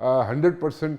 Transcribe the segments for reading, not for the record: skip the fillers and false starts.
100%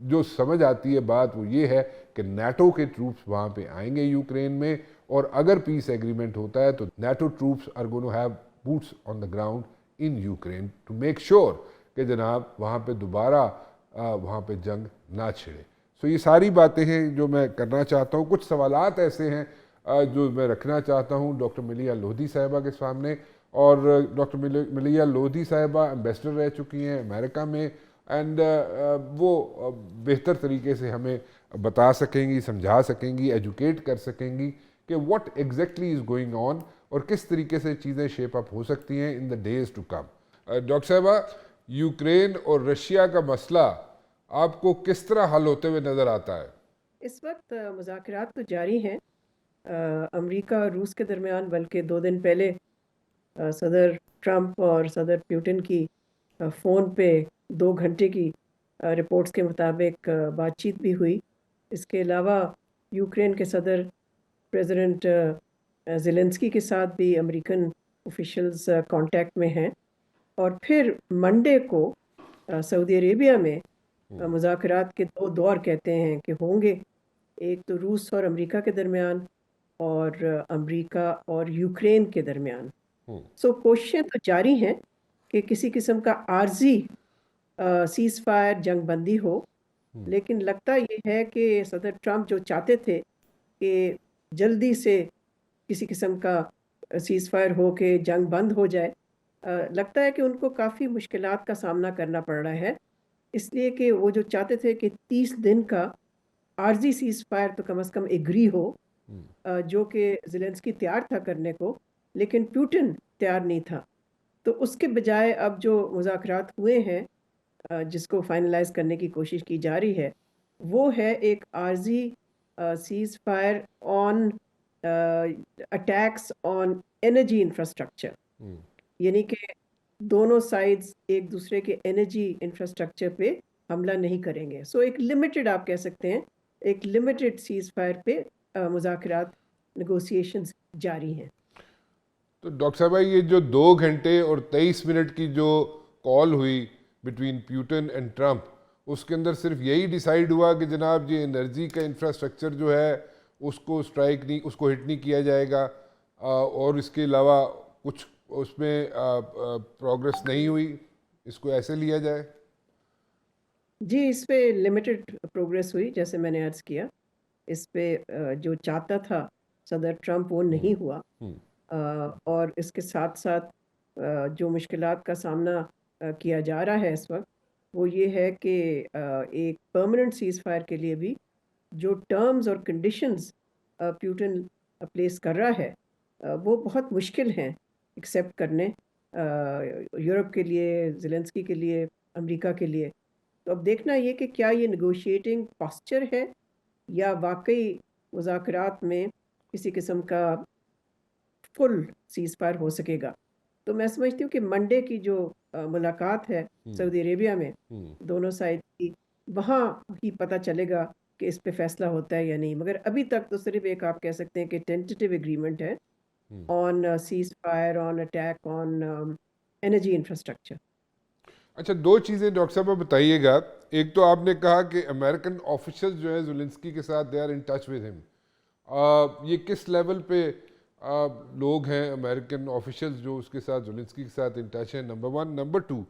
جو سمجھ آتی ہے بات وہ یہ ہے کہ نیٹو کے ٹروپس وہاں پہ آئیں گے یوکرین میں، اور اگر پیس ایگریمنٹ ہوتا ہے تو NATO troops are going to have boots on the ground in Ukraine to make sure کہ جناب وہاں پہ دوبارہ وہاں پہ جنگ نہ چھڑے. سو یہ ساری باتیں ہیں جو میں کرنا چاہتا ہوں. کچھ سوالات ایسے ہیں جو میں رکھنا چاہتا ہوں ڈاکٹر ملیحہ لودھی صاحبہ کے سامنے. اور ڈاکٹر ملیحہ لودھی صاحبہ ایمبیسڈر رہ چکی ہیں امریکہ میں، اینڈ وہ بہتر طریقے سے ہمیں بتا سکیں گی، سمجھا سکیں گی، ایجوکیٹ کر سکیں گی کہ what exactly is going on اور کس طریقے سے چیزیں شیپ اپ ہو سکتی ہیں in the days to come. Doctor صاحبہ، یوکرین اور رشیا کا مسئلہ آپ کو کس طرح حل ہوتے ہوئے نظر آتا ہے؟ اس وقت مذاکرات تو جاری ہیں امریکہ اور روس کے درمیان، بلکہ 2 دن پہلے صدر ٹرمپ اور صدر پیوٹن کی فون پہ 2 گھنٹے کی رپورٹس کے مطابق بات چیت بھی ہوئی. اس کے علاوہ یوکرین کے صدر پریزیڈنٹ زیلنسکی کے ساتھ بھی امریکن آفیشلز کانٹیکٹ میں ہیں. اور پھر منڈے کو سعودی عربیہ میں مذاکرات کے 2 دور کہتے ہیں کہ ہوں گے. ایک تو روس اور امریکہ کے درمیان، اور امریکہ اور یوکرین کے درمیان. سو کوششیں تو جاری ہیں کہ کسی قسم کا عارضی سیز فائر، جنگ بندی ہو. لیکن لگتا یہ ہے کہ صدر ٹرمپ جو چاہتے تھے کہ جلدی سے کسی قسم کا سیز فائر ہو کے جنگ بند ہو جائے، لگتا ہے کہ ان کو کافی مشکلات کا سامنا کرنا پڑ رہا ہے. اس لیے کہ وہ جو چاہتے تھے کہ 30 دن کا عارضی سیز فائر تو کم از کم ایگری ہو، جو کہ زیلنسکی تیار تھا کرنے کو، لیکن پیوٹن تیار نہیں تھا. تو اس کے بجائے اب جو مذاکرات ہوئے ہیں جس کو فائنلائز کرنے کی کوشش کی جا رہی ہے، وہ ہے ایک عارضی سیز فائر آن اٹیکس آن انرجی انفراسٹرکچر. یعنی کہ دونوں سائڈز ایک دوسرے کے انرجی انفراسٹرکچر پہ حملہ نہیں کریں گے. سو ایک لمیٹڈ، آپ کہہ سکتے ہیں ایک لمیٹڈ سیز فائر پہ مذاکرات، نیگوسیشنز جاری ہیں. تو ڈاکٹر صاحبہ، یہ جو 2 گھنٹے اور 23 منٹ کی جو کال ہوئی بٹوین پیوٹن اینڈ ٹرمپ، اس کے اندر صرف یہی ڈیسائیڈ ہوا کہ جناب یہ انرجی کا انفراسٹرکچر جو ہے اس کو اسٹرائک نہیں، اس کو ہٹ نہیں کیا جائے گا، اور اس کے علاوہ کچھ اس میں پروگرس نہیں ہوئی، اس کو ایسے لیا جائے؟ جی، اس پہ لمیٹڈ پروگریس ہوئی، جیسے میں نے عرض کیا. اس پہ جو چاہتا تھا صدر ٹرمپ وہ نہیں ہوا. اور اس کے ساتھ ساتھ جو مشکلات کا سامنا کیا جا رہا ہے اس وقت، وہ یہ ہے کہ ایک پرماننٹ سیز فائر کے لیے بھی جو ٹرمز اور کنڈیشنز پیوٹن پلیس کر رہا ہے وہ بہت مشکل ہیں ایکسیپٹ کرنے یورپ کے لیے، زیلنسکی کے لیے، امریکہ کے لیے. تو اب دیکھنا یہ کہ کیا یہ نیگوشیٹنگ پاسچر ہے یا واقعی مذاکرات میں کسی قسم کا فل سیز فائر ہو سکے گا. تو میں سمجھتی ہوں کہ منڈے کی جو ملاقات ہے سعودی عربیہ میں دونوں سائڈ کی، وہاں ہی پتہ چلے گا کہ اس پہ فیصلہ ہوتا ہے یا نہیں. مگر ابھی تک تو صرف ایک آپ کہہ سکتے ہیں کہ ٹینٹیٹیو ایگریمنٹ ہے on ceasefire, on attack on energy infrastructure. اچھا، 2 چیزیں ڈاکٹر صاحب بتائیے گا. ایک تو آپ نے کہا کہ امریکن آفیشل جو ہیں زیلنسکی کے ساتھ they are in touch with ہم. یہ کس لیول پہ لوگ ہیں امریکن آفیشلز جو اس کے ساتھ زیلنسکی کے ساتھ ان ٹچ ہیں؟ نمبر 1. نمبر 2،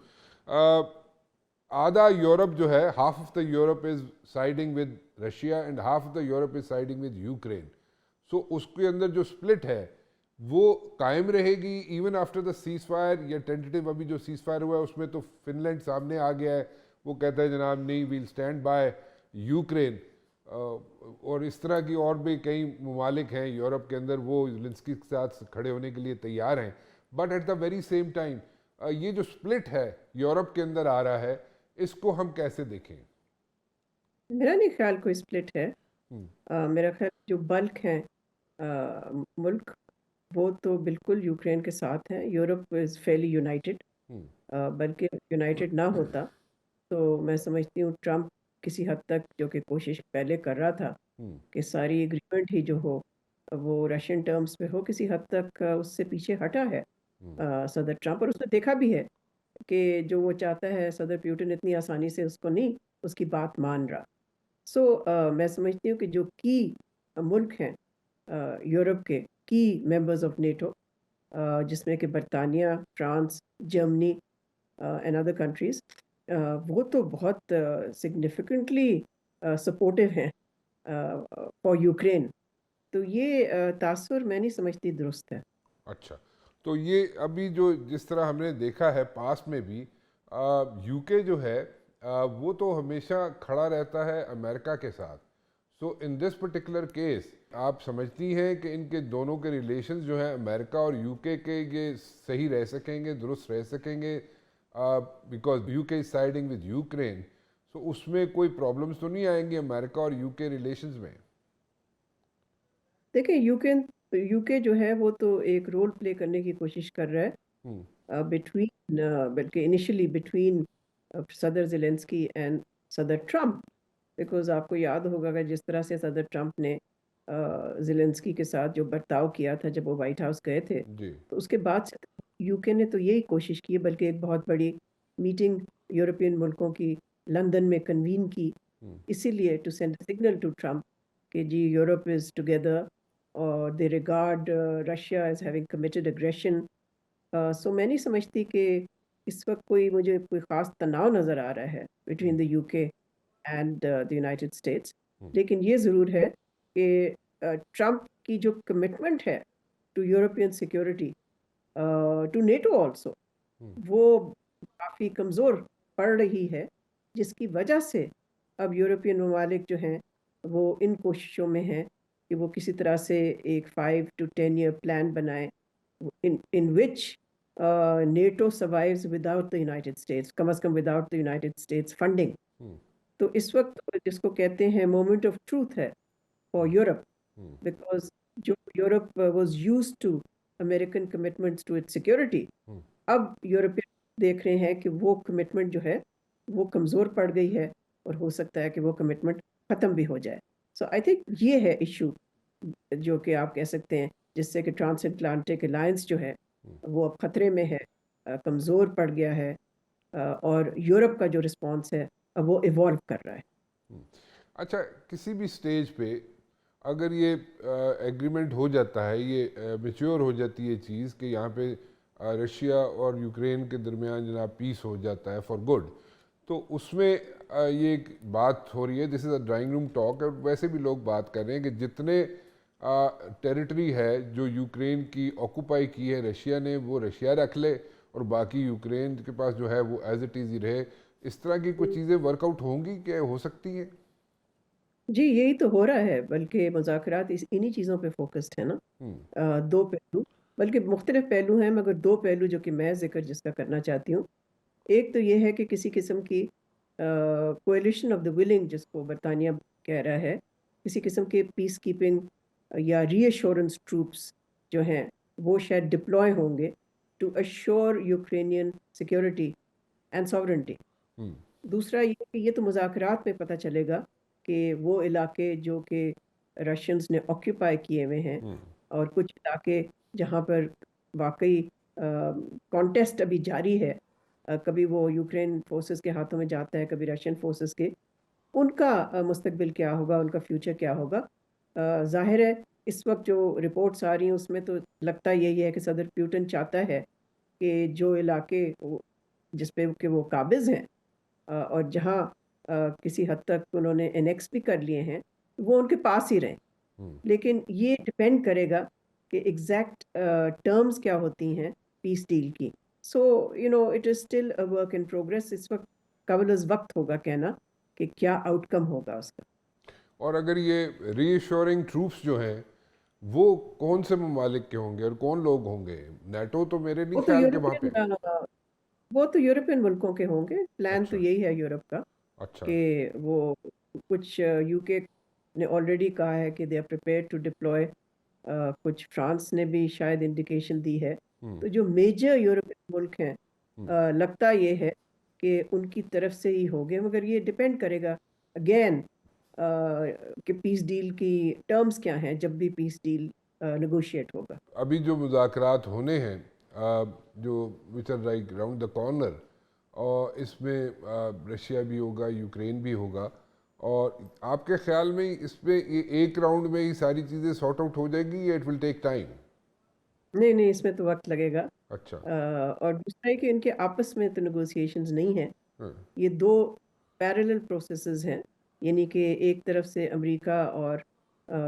آدھا یورپ جو ہے، half of the Europe is siding with Russia and half of the Europe is siding with Ukraine. So اس کے اندر جو سپلٹ ہے وہ قائم رہے گی even after the ceasefire, یا ٹینٹیٹیو ابھی جو سیز فائر ہوا ہے اس میں تو فن لینڈ سامنے آ گیا ہے، وہ کہتا ہے جناب نہیں، ویل اسٹینڈ بائی یوکرین. اور اس طرح کی اور بھی کئی ممالک ہیں یورپ کے اندر، وہ زیلنسکی کے ساتھ کھڑے ہونے کے لیے تیار ہیں. But at the very same time یہ جو سپلٹ ہے یورپ کے اندر آ رہا ہے، اس کو ہم کیسے دیکھیں؟ میرا نہیں خیال کوئی سپلٹ ہے. میرا خیال جو بلک ہیں ملک، وہ تو بالکل یوکرین کے ساتھ ہیں. Europe is fairly united. بلکہ یونائٹڈ نہ ہوتا تو میں سمجھتی ہوں ٹرمپ کسی حد تک، جو کہ کوشش پہلے کر رہا تھا کہ ساری ایگریمنٹ ہی جو ہو وہ رشین ٹرمز پہ ہو، کسی حد تک اس سے پیچھے ہٹا ہے صدر ٹرمپ. اور اس نے دیکھا بھی ہے کہ جو وہ چاہتا ہے صدر پیوٹن اتنی آسانی سے اس کو نہیں اس کی بات مان رہا. سو میں سمجھتی ہوں کہ جو کی ملک ہیں یورپ کے کی ممبرز آف نیٹو، جس میں کہ برطانیہ، France, Germany and other countries, وہ تو بہت سگنیفیکنٹلی سپورٹیو ہیں فار یوکرین. تو یہ تاثر میں نہیں سمجھتی درست ہے. اچھا، تو یہ ابھی جو جس طرح ہم نے دیکھا ہے پاس میں بھی، یو کے جو ہے وہ تو ہمیشہ کھڑا رہتا ہے امریکہ کے ساتھ. سو ان دس پرٹیکولر کیس آپ سمجھتی ہیں کہ ان کے دونوں کے ریلیشنز جو ہیں امریکہ اور یو کے یہ صحیح رہ سکیں گے، درست رہ سکیں گے؟ بیکاز یو کے از سائڈنگ ود یوکرین، سو اس میں کوئی پرابلمس تو نہیں آئیں گی امریکہ اور یو کے ریلیشنز میں؟ دیکھیں یو کے جو ہے وہ تو ایک رول پلے کرنے کی کوشش کر رہا ہے بٹوین، بلکہ انیشلی بٹوین صدر زیلنسکی اینڈ صدر ٹرمپ. بیکاز آپ کو یاد ہوگا کہ جس طرح سے صدر ٹرمپ نے زیلنسکی کے ساتھ جو برتاؤ کیا تھا جب وہ وائٹ ہاؤس گئے تھے، جی. تو اس کے بعد سے یو کے نے تو یہی کوشش کی، بلکہ ایک بہت بڑی میٹنگ یورپین ملکوں کی لندن میں کنوین کی، اسی لیے to send signal to Trump کہ جی یورپ از ٹوگیدر اور they regard Russia as having committed aggression. So میں نہیں سمجھتی کہ اس وقت مجھے کوئی خاص تناؤ نظر آ رہا ہے بٹوین دا یو کے اینڈ دا یونائٹیڈ اسٹیٹس. لیکن یہ ضرور ہے کہ ٹرمپ کی جو کمٹمنٹ ہے to European security, to NATO also, وہ کافی کمزور پڑ رہی ہے، جس کی وجہ سے اب یورپین ممالک جو ہیں وہ ان کوششوں میں ہیں کہ وہ کسی طرح سے ایک 5 to 10 year پلان بنائیں in which NATO survives without the United States، come is come without the United States funding. تو اس وقت جس کو کہتے ہیں مومنٹ آف ٹروتھ ہے فار یورپ، بیکاز جو Europe was used to American commitments to it security, اب European دیکھ رہے ہیں کہ وہ کمٹمنٹ جو ہے وہ کمزور پڑ گئی ہے، اور ہو سکتا ہے کہ وہ کمٹمنٹ ختم بھی ہو جائے. سو آئی تھنک یہ ہے ایشو جو کہ آپ کہہ سکتے ہیں جس سے کہ ٹرانس اٹلانٹک الائنس جو ہے وہ اب خطرے میں ہے، کمزور پڑ گیا ہے، اور یورپ کا جو رسپانس ہے اب وہ ایوالو کر رہا ہے. اچھا، کسی بھی سٹیج پہ اگر یہ ایگریمنٹ ہو جاتا ہے، یہ میچور ہو جاتی ہے چیز کہ یہاں پہ رشیا اور یوکرین کے درمیان جناب پیس ہو جاتا ہے فار گڈ، تو اس میں یہ ایک بات ہو رہی ہے، دس از اے ڈرائنگ روم ٹاک، اور ویسے بھی لوگ بات کر رہے ہیں کہ جتنے ٹیریٹری ہے جو یوکرین کی آکوپائی کی ہے رشیا نے، وہ رشیا رکھ لے اور باقی یوکرین کے پاس جو ہے وہ ایز اٹ از ہی رہے. اس طرح کی کچھ چیزیں ورک آؤٹ ہوں گی کہ ہو سکتی ہیں؟ جی یہی تو ہو رہا ہے، بلکہ مذاکرات انہی چیزوں پہ فوکسڈ ہے نا. دو پہلو، بلکہ مختلف پہلو ہیں، مگر دو پہلو جو کہ میں ذکر جس کا کرنا چاہتی ہوں. ایک تو یہ ہے کہ کسی قسم کی کولیشن آف دا ولنگ، جس کو برطانیہ کہہ رہا ہے، کسی قسم کے پیس کیپنگ یا ری ایشورنس ٹروپس جو ہیں وہ شاید ڈپلوائے ہوں گے to assure Ukrainian security and sovereignty. دوسرا یہ کہ یہ تو مذاکرات میں پتہ چلے گا کہ وہ علاقے جو کہ رشینز نے آکیوپائی کیے ہوئے ہیں، اور کچھ علاقے جہاں پر واقعی کانٹیسٹ ابھی جاری ہے، کبھی وہ یوکرین فورسز کے ہاتھوں میں جاتا ہے، کبھی رشین فورسز کے، ان کا مستقبل کیا ہوگا، ان کا فیوچر کیا ہوگا. ظاہر ہے اس وقت جو رپورٹس آ رہی ہیں اس میں تو لگتا یہی ہے کہ صدر پیوٹن چاہتا ہے کہ جو علاقے جس پہ کہ وہ قابض ہیں اور جہاں کسی حد تک انہوں نے انیکس بھی کر لیے ہیں، وہ ان کے پاس ہی رہیں. لیکن یہ ڈپینڈ کرے گا کہ ایگزیکٹ ٹرمز کیا ہوتی ہیں پیس ڈیل کی. So it is still a work in progress. اس وقت قبل از وقت ہوگا کہنا کہ کیا آؤٹ کم ہوگا اس کا. اور اگر یہ ری ایشورنگ ٹروپس جو ہیں وہ کون سے ممالک کے ہوں گے اور کون لوگ ہوں گے؟ نیٹو تو میرے نہیں وہ تو خیال کے وہاں پہ. یورپین ملکوں کے ہوں گے. پلان تو اچھا یہی ہے یورپ کا اچھا. کہ وہ کچھ یو کے نے آلریڈی کہا ہے کہ they are prepare to deploy, کچھ فرانس نے بھی شاید انڈیکیشن دی ہے. تو جو میجر یورپین ملک ہیں لگتا یہ ہے کہ ان کی طرف سے ہی ہوگے، مگر یہ ڈپینڈ کرے گا اگین کہ پیس ڈیل کی ٹرمز کیا ہیں جب بھی پیس ڈیل نیگوشیٹ ہوگا. ابھی جو مذاکرات ہونے ہیں جو which are like round the corner, اور اس میں رشیا بھی ہوگا، یوکرین بھی ہوگا، اور آپ کے خیال میں اس میں ایک راؤنڈ میں ہی ساری چیزیں سارٹ آؤٹ ہو جائیں گی یا اٹ ول ٹیک ٹائم؟ نہیں نہیں، اس میں تو وقت لگے گا. اچھا. اور دوسرا ہے کہ ان کے آپس میں تو نیگوسیشنز نہیں ہیں. ہاں. یہ دو پیرلل پروسیسز ہیں، یعنی کہ ایک طرف سے امریکہ اور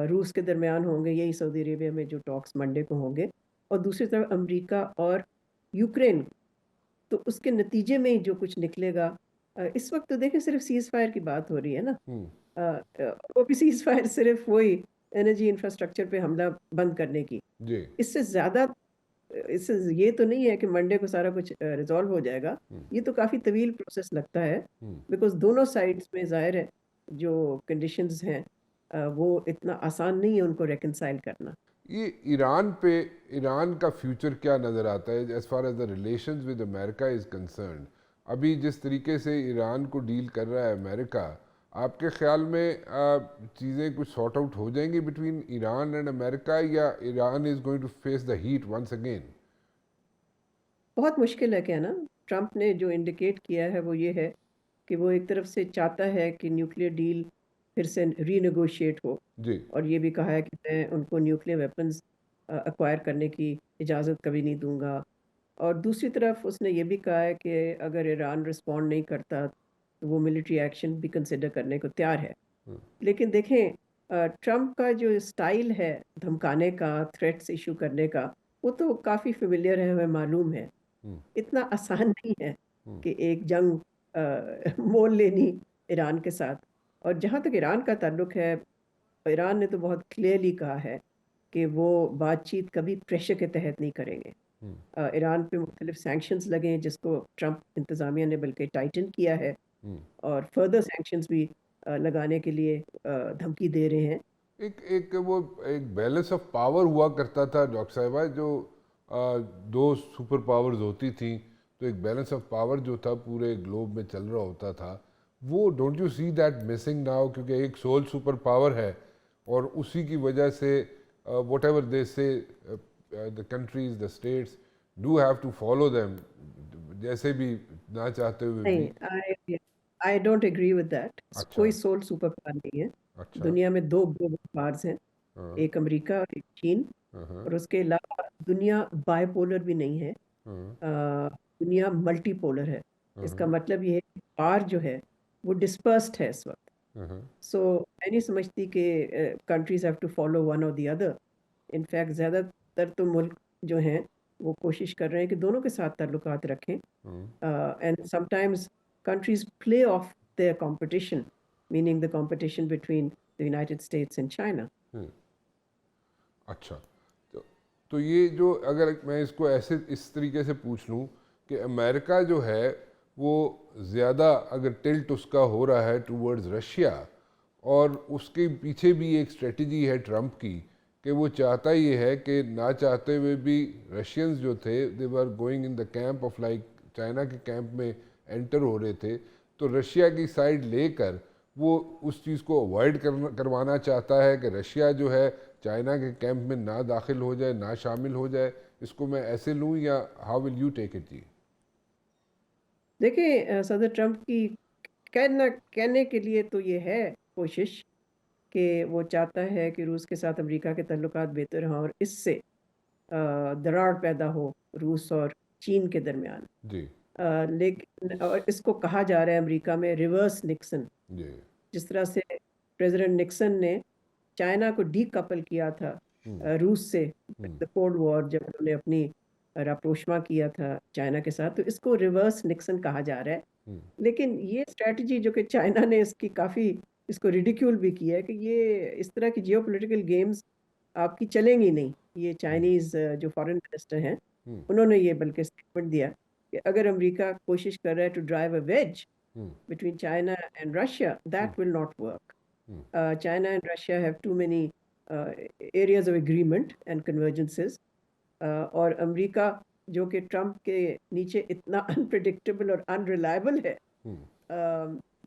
روس کے درمیان ہوں گے، یہی سعودی عربیہ میں جو ٹاکس منڈے کو ہوں گے، اور دوسری طرف امریکہ اور یوکرین. تو اس کے نتیجے میں جو کچھ نکلے گا، اس وقت تو دیکھیں صرف سیز فائر کی بات ہو رہی ہے نا. ہوں. وہ بھی سیز فائر صرف وہی انرجی انفراسٹرکچر پہ حملہ بند کرنے کی. جی. اس سے زیادہ اس سے یہ تو نہیں ہے کہ منڈے کو سارا کچھ ریزالو ہو جائے گا. یہ تو کافی طویل پروسیس لگتا ہے، بیکاز دونوں سائڈز میں ظاہر ہے جو کنڈیشنز ہیں وہ اتنا آسان نہیں ہے ان کو ریکنسائل کرنا. یہ ایران کا فیوچر کیا نظر آتا ہے as far as the relations with America is concerned? ابھی جس طریقے سے ایران کو ڈیل کر رہا ہے امریکہ، آپ کے خیال میں چیزیں کچھ سارٹ آؤٹ ہو جائیں گی بٹوین ایران اینڈ امریکہ، یا Iran is going to face the heat once again? بہت مشکل ہے کہنا. ٹرمپ نے جو انڈیکیٹ کیا ہے وہ یہ ہے کہ وہ ایک طرف سے چاہتا ہے کہ نیوکلیئر ڈیل پھر سے ری نیگوشیٹ ہو، جی. اور یہ بھی کہا ہے کہ میں ان کو نیوکلیئر ویپنز ایکوائر کرنے کی اجازت کبھی نہیں دوں گا. اور دوسری طرف اس نے یہ بھی کہا ہے کہ اگر ایران رسپونڈ نہیں کرتا تو وہ ملٹری ایکشن بھی کنسیڈر کرنے کو تیار ہے. لیکن دیکھیں ٹرمپ کا جو اسٹائل ہے دھمکانے کا، تھریٹس ایشو کرنے کا، وہ تو کافی فیملیئر ہے، ہمیں معلوم ہے. اتنا آسان نہیں ہے کہ ایک جنگ مول لینی ایران کے ساتھ. اور جہاں تک ایران کا تعلق ہے، ایران نے تو بہت کلیئرلی کہا ہے کہ وہ بات چیت کبھی پریشر کے تحت نہیں کریں گے. ایران پہ مختلف سینکشنز لگے ہیں جس کو ٹرمپ انتظامیہ نے بلکہ ٹائٹن کیا ہے، اور فردر سینکشنز بھی لگانے کے لیے دھمکی دے رہے ہیں. ایک بیلنس آف پاور ہوا کرتا تھا ڈاکٹر صاحبہ، جو دو سپر پاورز ہوتی تھیں، تو ایک بیلنس آف پاور جو تھا پورے گلوب میں چل رہا ہوتا تھا. وہ don't you see that missing now? کیونکہ ایک سول سپر پاور ہے، اور اسی کی وجہ سے what ever they say the countries, the states do have to follow them, جیسے بھی نہ چاہتے ہوئے بھی. نہیں، I don't agree with that. اچھا. کوئی سول سپر پاور نہیں ہے. اچھا. دنیا میں دو گلوبل پاورز ہیں، ہاں. ایک امریکہ اور ایک چین. ہاں. اور اس کے علاوہ دنیا بائی پولر بھی نہیں ہے، دنیا ملٹی پولر ہے. اس کا مطلب یہ ہے کہ پار جو ہے وہ ڈسپرسڈ ہے اس وقت. سو میں نہیں سمجھتی کہ countries have to follow one or the other. In fact زیادہ تر تو ملک جو ہیں وہ کوشش کر رہے ہیں کہ دونوں کے ساتھ تعلقات رکھیں. And some times countries play off their competition, meaning the competition between the United States and China. اچھا. تو یہ جو اگر میں اس کو ایسے اس طریقے سے پوچھ لوں کہ امریکہ جو ہے وہ زیادہ اگر ٹلٹ اس کا ہو رہا ہے ٹورڈز رشیا، اور اس کے پیچھے بھی ایک اسٹریٹجی ہے ٹرمپ کی کہ وہ چاہتا یہ ہے کہ نہ چاہتے ہوئے بھی رشینز جو تھے they were going in the camp of like China کے کیمپ میں انٹر ہو رہے تھے، تو رشیا کی سائڈ لے کر وہ اس چیز کو اوائڈ کروانا چاہتا ہے کہ رشیا جو ہے چائنا کے کیمپ میں نہ داخل ہو جائے، نہ شامل ہو جائے. اس کو میں ایسے لوں یا how will you take it? جی دیکھیں صدر ٹرمپ کی کہنے کے لیے تو یہ ہے کوشش کہ وہ چاہتا ہے کہ روس کے ساتھ امریکہ کے تعلقات بہتر ہوں، اور اس سے دراڑ پیدا ہو روس اور چین کے درمیان. جی. لیکن اور اس کو کہا جا رہا ہے امریکہ میں ریورس نکسن. جی. جس طرح سے پریزیڈنٹ نکسن نے چائنا کو ڈی کپل کیا تھا روس سے کولڈ وار، جب انہوں نے اپنی راپروشما کیا تھا چائنا کے ساتھ، تو اس کو ریورس نکسن کہا جا رہا ہے. لیکن یہ اسٹریٹجی جو کہ چائنا نے اس کی کافی اس کو ریڈیکیول بھی کیا ہے کہ یہ اس طرح کی جیو پولیٹیکل گیمز آپ کی چلیں گی نہیں. یہ چائنیز جو فارن منسٹر ہیں انہوں نے یہ بلکہ اسٹیٹمنٹ دیا کہ اگر امریکہ کوشش کر رہا ہے to drive a wedge between China and Russia, that will not work. China and Russia have too many areas of agreement and convergences. اور امریکہ جو کہ ٹرمپ کے نیچے اتنا انپریڈکٹیبل اور انریلائبل ہے،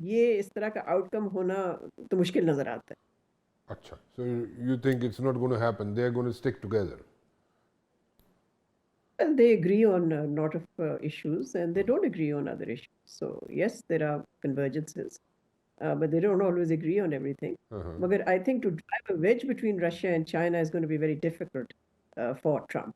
یہ اس طرح کا آؤٹ کم ہونا تو مشکل نظر آتا ہے. اچھا. So you think it's not going to happen, they are going to stick together? Well, they agree on a lot of issues and they don't agree on other issues. So, yes, there are convergences, but they don't always agree on everything. But I think to drive a wedge between Russia and China is going to be very difficult for Trump.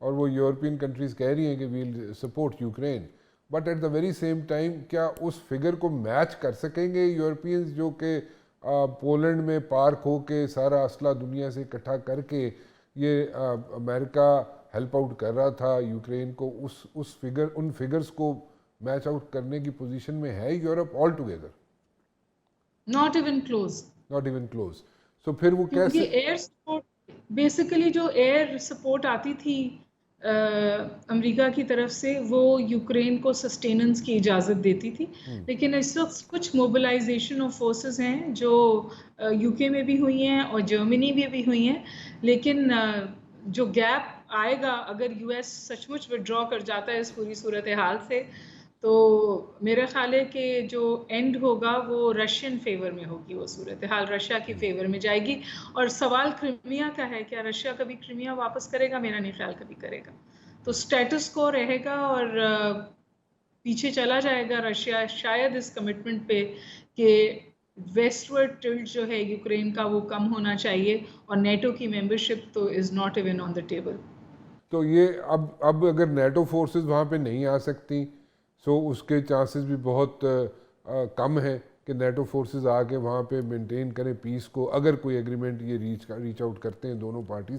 اور وہ European countries کہہ رہی ہیں کہ we'll support Ukraine, but at the very same time کیا اس figure کو match کر سکیں گے یورپینز جو کہ پولینڈ میں پارک ہو کے سارا اسلحہ دنیا سے اکٹھا کر کے یہ امریکہ ہیلپ آؤٹ کر رہا تھا یوکرین کو، ان فگرز کو میچ آؤٹ کرنے کی پوزیشن میں ہے Europe all together? Not even close. Not even close. So پھر وہ کیونکہ کیسے ایئر سپورٹ بیسیکلی جو ایئر سپورٹ آتی تھی امریکہ کی طرف سے وہ یوکرین کو سسٹیننس کی اجازت دیتی تھی، لیکن اس وقت کچھ موبلائزیشن آف فورسز ہیں جو یو کے میں بھی ہوئی ہیں اور جرمنی میں بھی ہوئی ہیں، لیکن جو گیپ آئے گا اگر یو ایس سچ مچ ودرا کر جاتا ہے اس پوری صورتحال سے، تو میرا خیال ہے کہ جو اینڈ ہوگا وہ رشین فیور میں ہوگی، وہ صورتحال رشیا کی فیور میں جائے گی. اور سوال کرمیا کا ہے، کیا رشیا کبھی کرمیا واپس کرے گا؟ میرا نہیں خیال کبھی کرے گا. تو سٹیٹس کو رہے گا اور پیچھے چلا جائے گا رشیا شاید اس کمٹمنٹ پہ کہ ویسٹ ورڈ ٹلٹ جو ہے یوکرین کا وہ کم ہونا چاہیے، اور نیٹو کی ممبرشپ تو is not even on the table. تو یہ اب اگر نیٹو فورسز وہاں پہ نہیں آ سکتی سو اس کے چانسز بھی بہت کم ہیں کہ نیٹو فورسز آ کے وہاں پہ مینٹین کریں پیس کو، اگر کوئی ایگریمنٹ یہ ریچ آؤٹ کرتے ہیں دونوں پارٹیز،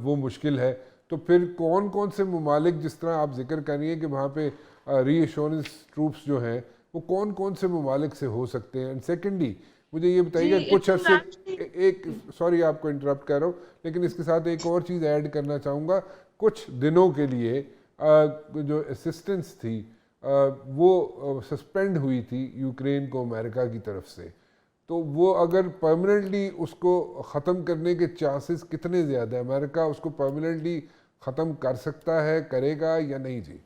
وہ مشکل ہے. تو پھر کون کون سے ممالک، جس طرح آپ ذکر کر رہی ہیں کہ وہاں پہ ری ایشورنس ٹروپس جو ہیں وہ کون کون سے ممالک سے ہو سکتے ہیں؟ اینڈ سیکنڈلی مجھے یہ بتائیے گا کچھ عرصے ایک سوری آپ کو انٹرپٹ کر رہا ہوں، لیکن اس کے ساتھ ایک اور چیز ایڈ کرنا چاہوں گا. کچھ دنوں کے لیے جو اسسٹنس تھی وہ سسپینڈ ہوئی تھی یوکرین کو امریکہ کی طرف سے، تو وہ اگر پرماننٹلی اس کو ختم کرنے کے چانسز کتنے زیادہ ہیں؟ امریکہ اس کو پرماننٹلی ختم کر سکتا ہے، کرے گا یا نہیں؟ جی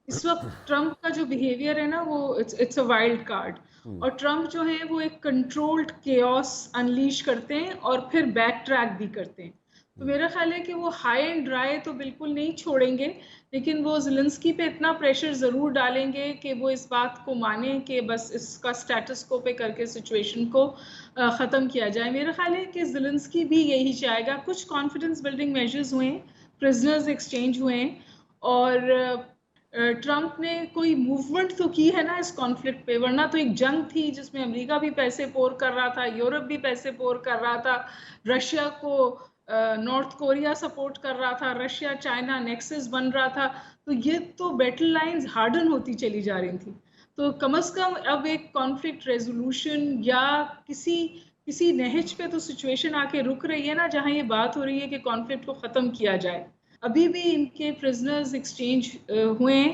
اس وقت ٹرمپ کا جو بیہیویئر ہے نا وہ اٹس اے وائلڈ کارڈ، اور ٹرمپ جو ہے وہ ایک کنٹرولڈ کیوس انلیش کرتے ہیں اور پھر بیک ٹریک بھی کرتے ہیں. تو میرا خیال ہے کہ وہ ہائی اینڈ ڈرائی تو بالکل نہیں چھوڑیں گے، لیکن وہ زیلنسکی پہ اتنا پریشر ضرور ڈالیں گے کہ وہ اس بات کو مانیں کہ بس اس کا سٹیٹس کو پہ کر کے سچویشن کو ختم کیا جائے. میرا خیال ہے کہ زیلنسکی بھی یہی چاہے گا. کچھ کانفیڈنس بلڈنگ میجرز ہوئے ہیں، پرزنرز ایکسچینج ہوئے ہیں، اور ٹرمپ نے کوئی موومنٹ تو کی ہے نا اس کانفلکٹ پہ، ورنہ تو ایک جنگ تھی جس میں امریکہ بھی پیسے پور کر رہا تھا، یورپ بھی پیسے پور کر رہا تھا، رشیا کو نارتھ کوریا سپورٹ کر رہا تھا، رشیا چائنا نیکسس بن رہا تھا. تو یہ تو بیٹل لائنز ہارڈن ہوتی چلی جا رہی تھی. تو کم از کم اب ایک کانفلکٹ ریزولوشن یا کسی نہج پہ تو سچویشن آ کے رک رہی ہے نا، جہاں یہ بات ہو رہی ہے کہ کانفلکٹ کو ختم کیا جائے. ابھی بھی ان کے پرزنرز ایکسچینج ہوئے ہیں.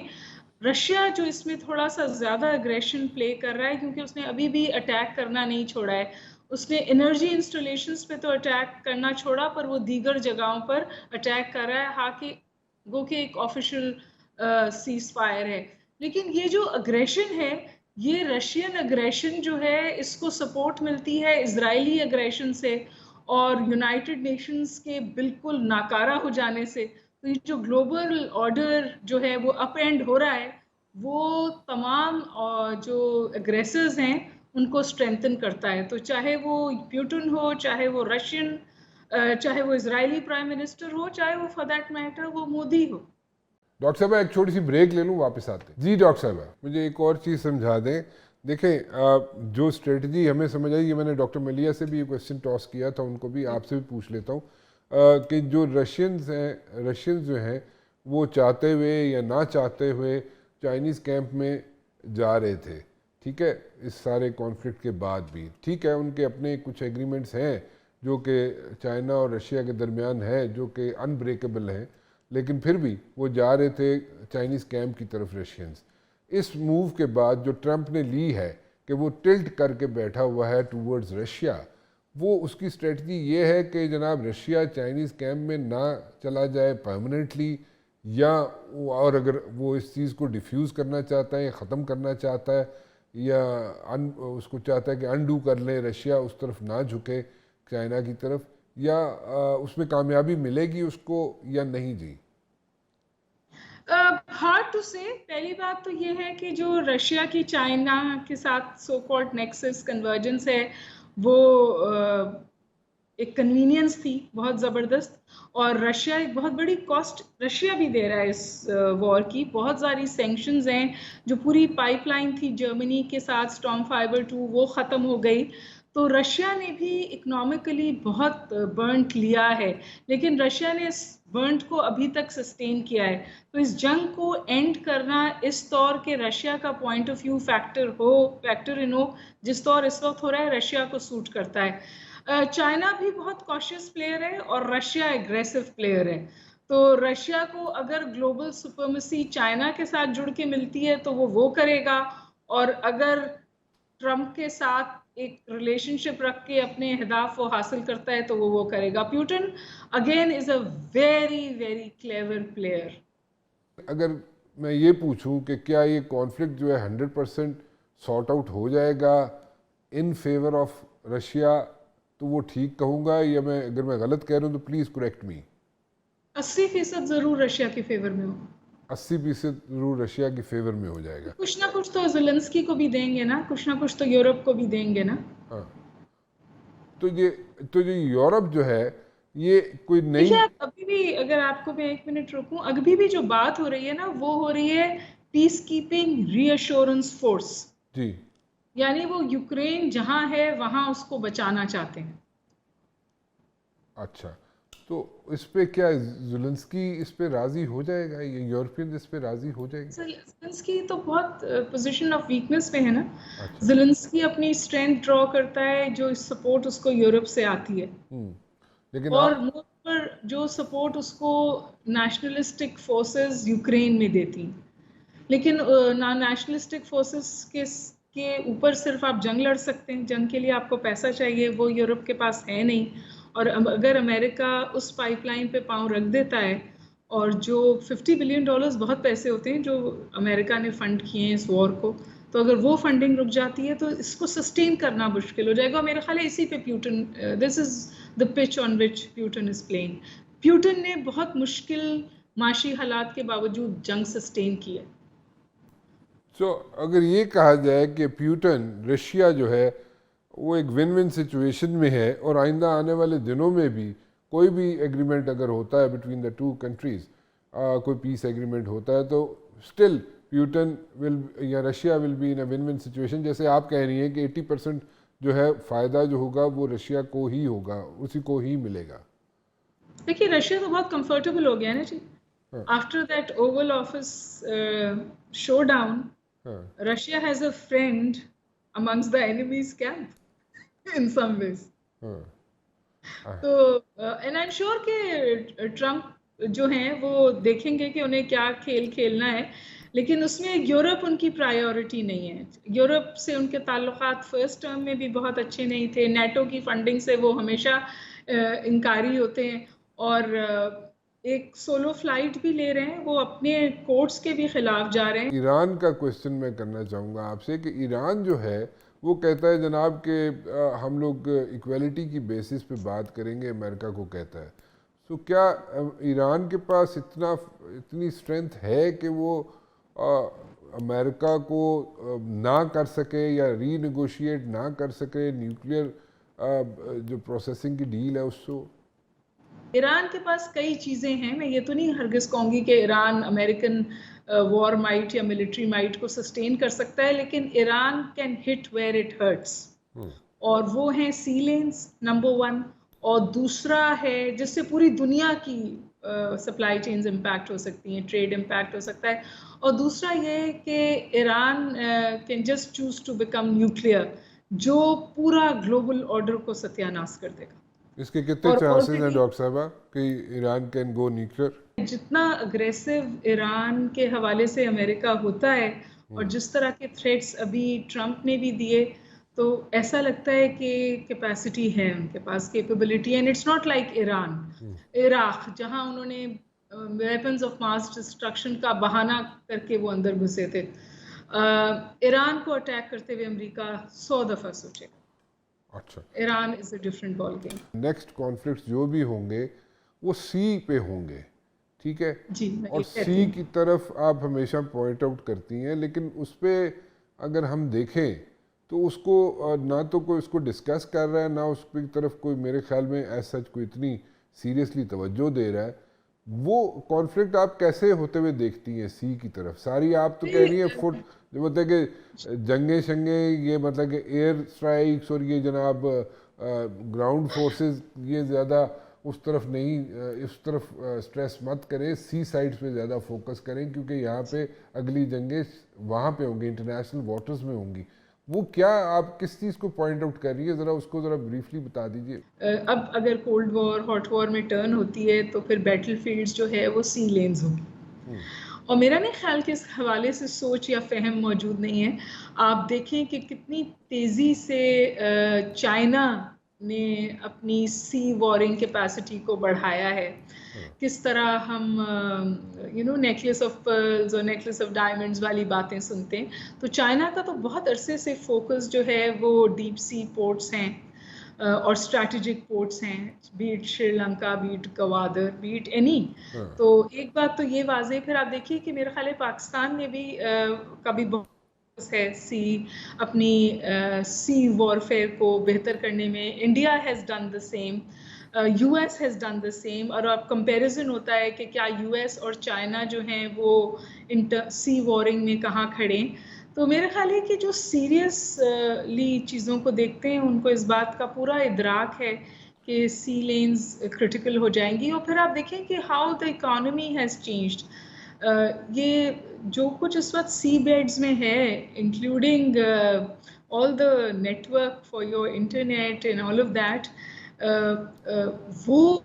رشیا جو اس میں تھوڑا سا زیادہ اگریشن پلے کر رہا ہے کیونکہ اس نے ابھی بھی اٹیک کرنا نہیں چھوڑا ہے. اس نے انرجی انسٹالیشنز پہ تو اٹیک کرنا چھوڑا، پر وہ دیگر جگہوں پر اٹیک کر رہا ہے، ہاں کہ گو کہ ایک آفیشیل سیز فائر ہے. لیکن یہ جو اگریشن ہے، یہ رشین اگریشن جو ہے اس کو سپورٹ ملتی ہے اسرائیلی اگریشن سے اور یونائٹڈ نیشنز کے بالکل ناکارہ ہو جانے سے. تو یہ جو گلوبل آرڈر جو ہے وہ اپ اینڈ ہو رہا ہے، وہ تمام جو اگریسرز ہیں ان کو اسٹرینتھن کرتا ہے. تو چاہے وہ پیوٹن ہو، چاہے وہ رشین، چاہے وہ اسرائیلی پرائم منسٹر ہو، چاہے وہ فار دیٹ میٹر وہ مودی ہو. ڈاکٹر صاحبہ ایک چھوٹی سی بریک لے لوں، واپس آتے ہیں. جی ڈاکٹر صاحبہ مجھے ایک اور چیز سمجھا دیں. دیکھیں جو اسٹریٹجی ہمیں سمجھ آئی، یہ میں نے ڈاکٹر ملیہ سے بھی یہ کویسچن ٹاس کیا تھا، ان کو بھی آپ سے بھی پوچھ لیتا ہوں کہ جو رشینز جو ہیں وہ چاہتے ہوئے یا نہ چاہتے ہوئے چائنیز کیمپ میں جا رہے تھے، ٹھیک ہے، اس سارے کانفلکٹ کے بعد بھی ٹھیک ہے ان کے اپنے کچھ ایگریمنٹس ہیں جو کہ چائنا اور رشیا کے درمیان ہے جو کہ ان بریکیبل ہیں، لیکن پھر بھی وہ جا رہے تھے چائنیز کیمپ کی طرف رشینز. اس موو کے بعد جو ٹرمپ نے لی ہے کہ وہ ٹلٹ کر کے بیٹھا ہوا ہے ٹورڈز رشیا، وہ اس کی اسٹریٹجی یہ ہے کہ جناب رشیا چائنیز کیمپ میں نہ چلا جائے پرماننٹلی، یا اور اگر وہ اس چیز کو ڈیفیوز کرنا چاہتا ہے یا ختم کرنا چاہتا ہے یا اس کو چاہتا ہے کہ انڈو کر لے، رشیا اس طرف نہ جھکے چائنا کی طرف، یا اس میں کامیابی ملے گی اس کو یا نہیں؟ جی ہارڈ ٹو سے. پہلی بات تو یہ ہے کہ جو رشیا کی چائنا کے ساتھ سو کالڈ نیکسس کنورجنس ہے، وہ ایک کنوینئنس تھی بہت زبردست, اور رشیا ایک بہت بڑی کاسٹ رشیا بھی دے رہا ہے اس وار کی. بہت ساری سینکشنز ہیں, جو پوری پائپ لائن تھی جرمنی کے ساتھ اسٹارم فائبر 2 وہ ختم ہو گئی. تو رشیا نے بھی اکنامکلی بہت برنٹ لیا ہے, لیکن رشیا نے اس برنٹ کو ابھی تک سسٹین کیا ہے. تو اس جنگ کو اینڈ کرنا اس طور کے رشیا کا point of view factor in ہو جس طور اس وقت ہو رہا ہے, رشیا کو سوٹ کرتا ہے. چائنا بھی بہت کاشیس پلیئر ہے اور رشیا ایگریسو پلیئر ہے. تو رشیا کو اگر گلوبل سپرمیسی چائنا کے ساتھ جڑ کے ملتی ہے تو وہ کرے گا, اور اگر ٹرمپ کے ساتھ ایک ریلیشن شپ رکھ کے اپنے اہداف کو حاصل کرتا ہے تو وہ کرے گا. Putin again is a very very clever player. اگر میں یہ پوچھوں کہ کیا یہ کانفلکٹ جو ہے 100% سارٹ آؤٹ ہو جائے گا ان فیور آف رشیا, تو وہ ٹھیک کہوں گا, یا اگر میں غلط کہہ رہا ہوں تو پلیز کریکٹ می. 80% ضرور رشیا کے فیور میں ہو. 80% ضرور رشیا کی فیور میں ہو جائے گا. کچھ نہ کچھ تو زیلنسکی کو بھی دیں گے نا, کچھ نہ کچھ تو یورپ کو بھی دیں گے نا. ہاں, تو یہ یورپ جو ہے یہ کوئی نئی, دیکھیے ابھی بھی اگر آپ کو میں 1 منٹ روکوں, ابھی بھی جو بات ہو رہی ہے نا وہ ہو رہی ہے پیس کیپنگ ری ایشورنس فورس. جی, یعنی وہ یوکرین جہاں ہے وہاں اس کو بچانا چاہتے ہیں. اچھا, تو اس پہ کیا زیلنسکی اس پہ راضی ہو جائے گا, یہ یورپین اس پہ راضی ہو جائے گی؟ زیلنسکی تو بہت پوزیشن آف ویکنس پہ ہے نا. زیلنسکی اپنی اسٹرینتھ ڈرا کرتا ہے جو سپورٹ اس کو یورپ سے آتی ہے, لیکن اور پر جو سپورٹ اس کو نیشنلسٹک فورسز یوکرین میں دیتی ہیں. لیکن نیشنلسٹک فورسز کے اوپر صرف آپ جنگ لڑ سکتے ہیں, جنگ کے لیے آپ کو پیسہ چاہیے, وہ یورپ کے پاس ہے نہیں. اور اگر امریکہ اس پائپ لائن پہ پاؤں رکھ دیتا ہے, اور جو $50 بلین بہت پیسے ہوتے ہیں جو امریکہ نے فنڈ کیے ہیں اس وار کو, تو اگر وہ فنڈنگ رک جاتی ہے تو اس کو سسٹین کرنا مشکل ہو جائے گا. میرا خیال ہے اسی پہ Putin, this is the pitch on which Putin is playing. Putin نے بہت مشکل معاشی حالات کے باوجود جنگ سسٹین کی ہے. سو اگر یہ کہا جائے کہ پیوٹن رشیا جو ہے وہ ایک ون ون سچویشن میں ہے, اور آئندہ آنے والے دنوں میں بھی کوئی بھی ایگریمنٹ اگر ہوتا ہے بٹوین دا ٹو کنٹریز, کوئی پیس ایگریمنٹ ہوتا ہے, تو اسٹل پیوٹن یا Russia will be in a win win situation. جیسے آپ کہہ رہی ہیں کہ 80% جو ہے فائدہ جو ہوگا وہ رشیا کو ہی ہوگا, اسی کو ہی ملے گا. دیکھیے رشیا تو بہت کمفرٹیبل ہو گیا نا جی, after that Oval Office showdown. Russia has a friend amongst the enemy's camp in some ways. تو and I'm sure کہ ٹرمپ جو ہیں وہ دیکھیں گے کہ انہیں کیا کھیل کھیلنا ہے, لیکن اس میں یورپ ان کی پرائیورٹی نہیں ہے. یورپ سے ان کے تعلقات فرسٹ ٹرم میں بھی بہت اچھے نہیں تھے, نیٹو کی فنڈنگ سے وہ ہمیشہ انکاری ہوتے ہیں, اور ایک سولو فلائٹ بھی لے رہے ہیں, وہ اپنے کورٹس کے بھی خلاف جا رہے ہیں. ایران کا کوشچن میں کرنا چاہوں گا آپ سے کہ ایران جو ہے وہ کہتا ہے جناب کہ ہم لوگ ایکویلٹی کی بیسس پہ بات کریں گے, امریکہ کو کہتا ہے. تو کیا ایران کے پاس اتنی اسٹرینتھ ہے کہ وہ امریکہ کو نہ کر سکے یا ری نیگوشیٹ نہ کر سکے نیوکلیئر جو پروسیسنگ کی ڈیل ہے اس کو؟ ایران کے پاس کئی چیزیں ہیں, میں یہ تو نہیں ہرگز کہوں گی کہ ایران امریکن وار مائٹ یا ملٹری مائٹ کو سسٹین کر سکتا ہے, لیکن Iran can hit where it hurts, اور وہ ہیں سی لینز نمبر 1, اور دوسرا ہے جس سے پوری دنیا کی سپلائی چینز امپیکٹ ہو سکتی ہیں, ٹریڈ امپیکٹ ہو سکتا ہے, اور دوسرا یہ کہ Iran can just choose to become nuclear, جو پورا گلوبل آرڈر کو ستیہ ناش کر دے گا. اس کے کتنے چانسز ہیں ڈاکٹر صاحبہ کہ ایران کین گو نیوکلیئر؟ جتنا اگریسو ایران کے حوالے سے امریکہ ہوتا ہے, اور جس طرح کے تھریٹس ابھی ٹرمپ نے بھی دیے, تو ایسا لگتا ہے کہ کیپیسٹی ہے ان کے پاس, capability, and it's not like Iran, Iraq جہاں انہوں نے ویپنز آف ماس ڈسٹرکشن کا بہانہ کر کے وہ اندر گھسے تھے. ایران کو اٹیک کرتے ہوئے امریکہ 100 دفعہ سوچے. اچھا, Iran is a different ball game. Next conflicts جو بھی ہوں گے وہ سی پہ ہوں گے, ٹھیک ہے, اور سی کی طرف آپ ہمیشہ پوائنٹ آؤٹ کرتی ہیں, لیکن اس پہ اگر ہم دیکھیں تو اس کو نہ تو کوئی اس کو ڈسکس کر رہا ہے، نہ اس کی طرف کوئی میرے خیال میں ایز سچ کوئی اتنی سیریسلی توجہ دے رہا ہے. وہ کانفلکٹ آپ کیسے ہوتے ہوئے دیکھتی ہیں سی کی طرف؟ ساری آپ تو کہہ رہی ہیں فٹ جو مطلب کہ جنگیں شنگیں، یہ مطلب کہ ایئر اسٹرائکس اور یہ جناب گراؤنڈ فورسز، یہ زیادہ اس طرف نہیں، اس طرف سٹریس مت کریں، سی سائڈس پہ زیادہ فوکس کریں، کیونکہ یہاں پہ اگلی جنگیں وہاں پہ ہوں گی، انٹرنیشنل واٹرز میں ہوں گی. وہ کیا آپ کس چیز کو پوائنٹ آؤٹ کر رہی ہے؟ ذرا اس کو ذرا بریفلی بتا دیجیے. اب اگر کولڈ وار ہاٹ وار میں ٹرن ہوتی ہے تو پھر بیٹل فیلڈز جو ہے وہ سی لینز ہوں گی. اور میرا نہیں خیال کہ اس حوالے سے سوچ یا فہم موجود نہیں ہے. آپ دیکھیں کہ کتنی تیزی سے چائنا نے اپنی سی وارنگ کیپیسٹی کو بڑھایا ہے. کس طرح ہم نیکلس آف پرلز اور نیکلس آف ڈائمنڈز والی باتیں سنتے ہیں. تو چائنا کا تو بہت عرصے سے فوکس جو ہے وہ ڈیپ سی پورٹس ہیں اور اسٹریٹجک پورٹس ہیں، be it Sri Lanka, be it Gwadar, be it any. تو ایک بات تو یہ واضح، پھر آپ دیکھیے کہ میرا خیال ہے پاکستان نے بھی کبھی بہت ہے سی اپنی سی وارفیئر کو بہتر کرنے میں. India has done the same, U S has done the same. اور اب کمپیریزن ہوتا ہے کہ کیا یو ایس اور چائنا جو ہیں وہ سی وارنگ میں کہاں کھڑے. تو میرا خیال ہے کہ جو سیریسلی چیزوں کو دیکھتے ہیں ان کو اس بات کا پورا ادراک ہے کہ سی لینز کرٹیکل ہو جائیں گی. اور پھر آپ دیکھیں کہ how the economy has changed. یہ جو کچھ اس وقت سی بیڈز میں ہے، including all the network for your internet and all of that, وہ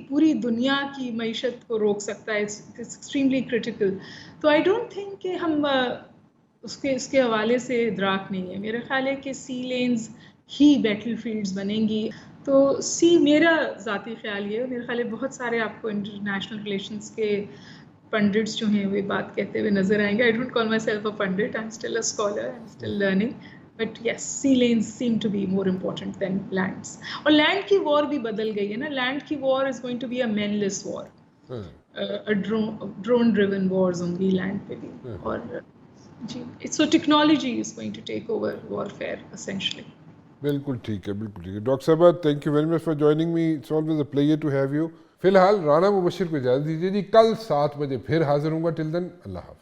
پوری دنیا کی معیشت کو روک سکتا ہے. Extremely critical. تو آئی ڈونٹ تھنک کہ ہم اس کے حوالے سے ادراک نہیں ہے. میرا خیال ہے کہ سی لینز ہی بیٹل فیلڈز بنیں گی. تو سی، میرا ذاتی خیال یہ ہے، میرا خیال ہے بہت سارے آپ کو انٹرنیشنل ریلیشنز کے پنڈٹس جو ہیں وہ بات کہتے ہوئے نظر آئیں گے. I don't call myself a pundit, I am still a scholar, I am still learning. But yes, sea lanes seem to be more important than lands. اور لینڈ کی وار بھی بدل گئی ہے نا. لینڈ کی war is going to be a manless war. Drone driven wars ہوں گی لینڈ پہ بھی. اور جی، so technology is going to take over warfare essentially. بالکل ٹھیک ہے، بالکل ٹھیک ہے. ڈاکٹر صاحبہ، thank you very much for joining me. It's always a pleasure to have you. فی الحال رانا مبشر کو اجازت دیجیے جی. کل 7 بجے پھر حاضر ہوں گا. ٹل دین، اللہ حافظ.